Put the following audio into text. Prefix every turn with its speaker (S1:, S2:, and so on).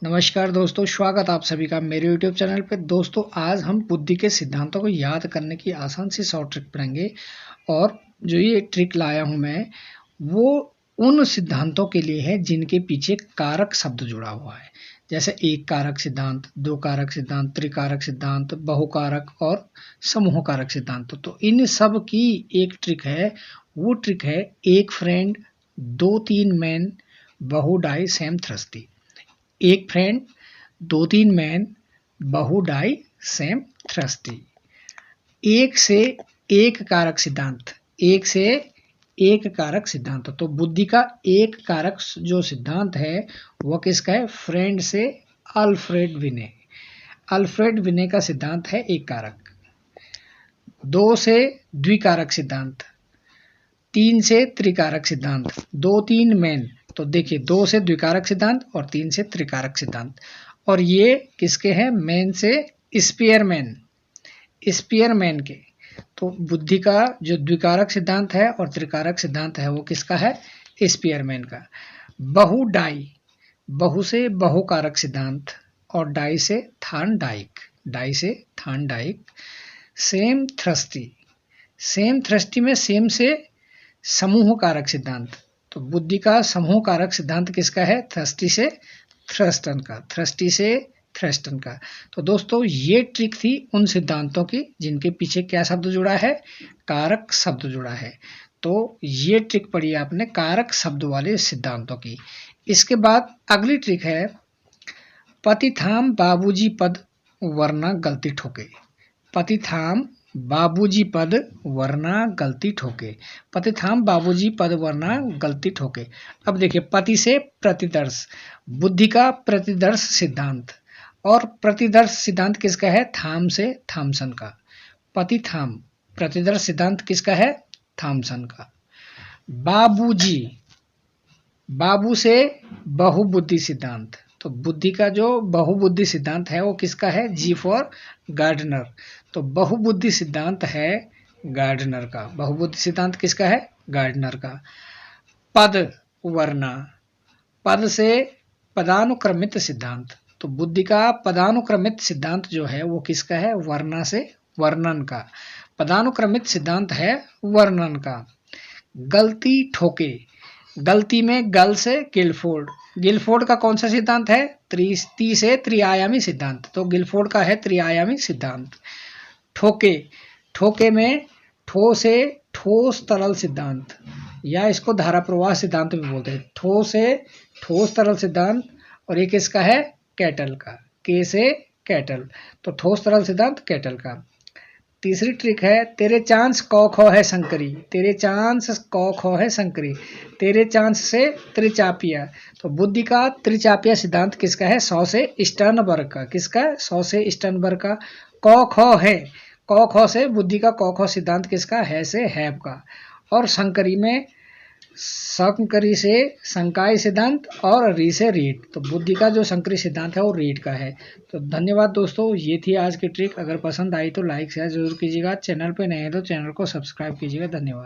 S1: नमस्कार दोस्तों, स्वागत आप सभी का मेरे YouTube चैनल पे। दोस्तों, आज हम बुद्धि के सिद्धांतों को याद करने की आसान सी शॉर्ट ट्रिक पढ़ेंगे। और जो ये ट्रिक लाया हूँ मैं, वो उन सिद्धांतों के लिए है जिनके पीछे कारक शब्द जुड़ा हुआ है। जैसे एक कारक सिद्धांत, दो कारक सिद्धांत, त्रिकारक सिद्धांत, बहुकारक और समूह कारक सिद्धांत। तो इन सब की एक ट्रिक है। वो ट्रिक है एक फ्रेंड, दो तीन मैन, बहु डाई सेम थ्रस्टी। एक फ्रेंड, दो तीन मैन, बहु डाई सेम थ्रस्टी। एक से एक कारक सिद्धांत, एक से एक कारक सिद्धांत। तो बुद्धि का एक कारक जो सिद्धांत है वह किसका है? फ्रेंड से अल्फ्रेड विने। अल्फ्रेड विने का सिद्धांत है एक कारक। दो से द्विकारक सिद्धांत, तीन से त्रिकारक सिद्धांत, दो तीन मैन। तो देखिए, दो से द्विकारक सिद्धांत और तीन से त्रिकारक सिद्धांत। और ये किसके हैं? मैन से स्पीयरमैन, स्पीयरमैन के। तो बुद्धि का जो द्विकारक सिद्धांत है और त्रिकारक सिद्धांत है वो किसका है? स्पीयरमैन का। बहु डाई, बहु से बहुकारक सिद्धांत और डाई से थार्नडाइक, डाई से Thorndike. Same thirsty, same thirsty में सेम से समूह कारक सिद्धांत। तो बुद्धि का समूह कारक सिद्धांत किसका है? थ्रस्टी से थ्रस्टन का, थ्रस्टी से थ्रस्टन का। तो दोस्तों, ये ट्रिक थी उन सिद्धांतों की जिनके पीछे क्या शब्द जुड़ा है? कारक शब्द जुड़ा है। तो ये ट्रिक पढ़ी आपने कारक शब्द वाले सिद्धांतों की। इसके बाद अगली ट्रिक है पति थाम बाबूजी पद वरना गलती ठोके। पति थाम बाबूजी पद वरना गलती ठोके। पति थाम बाबूजी पद वरना गलती ठोके। अब देखिए, पति से प्रतिदर्श, बुद्धि का प्रतिदर्श सिद्धांत। और प्रतिदर्श सिद्धांत किसका है? थाम से थॉमसन का। पति थाम प्रतिदर्श सिद्धांत किसका है? थॉमसन का। बाबूजी, बाबू से बहुबुद्धि सिद्धांत। तो बुद्धि का जो बहुबुद्धि सिद्धांत है वो किसका है? जी फॉर गार्डनर। तो बहुबुद्धि सिद्धांत है गार्डनर का। बहुबुद्धि सिद्धांत किसका है? गार्डनर का। पद वर्ना, पद से पदानुक्रमित सिद्धांत। तो बुद्धि का पदानुक्रमित सिद्धांत जो है वो किसका है? वर्णा से वर्णन का। पदानुक्रमित सिद्धांत है वर्णन का। गलती ठोके, गलती में गल से गिलफोर्ड। गिलफोर्ड का कौन सा सिद्धांत है? ती से त्रिआयामी सिद्धांत। तो गिलफोर्ड का है त्रिआयामी सिद्धांत। ठोके, ठोके में ठो से ठोस तरल सिद्धांत, या इसको धारा प्रवाह सिद्धांत भी बोलते हैं। ठो से ठोस तरल सिद्धांत। और ये किसका है? कैटल का, के से कैटल। तो ठोस तरल सिद्धांत कैटल का। तीसरी ट्रिक है तेरे चांस कौ खौ है संकरी। तेरे चांस कौ खौ है संकरी। तेरे चांस से त्रिचापिया। तो बुद्धि का त्रिचापिया सिद्धांत किसका है? सौ से स्टर्नबर्ग का। किसका? सौ से स्टर्नबर्ग का। कौ खौ है, कौ खौ से बुद्धि का कौ खौ सिद्धांत किसका? है से हैब का। और संकरी में संकरी से संकाय सिद्धांत और री से रीड। तो बुद्धि का जो संकरी सिद्धांत है वो रीड का है। तो धन्यवाद दोस्तों, ये थी आज की ट्रिक। अगर पसंद आई तो लाइक शेयर जरूर कीजिएगा। चैनल पे नए हैं तो चैनल को सब्सक्राइब कीजिएगा। धन्यवाद।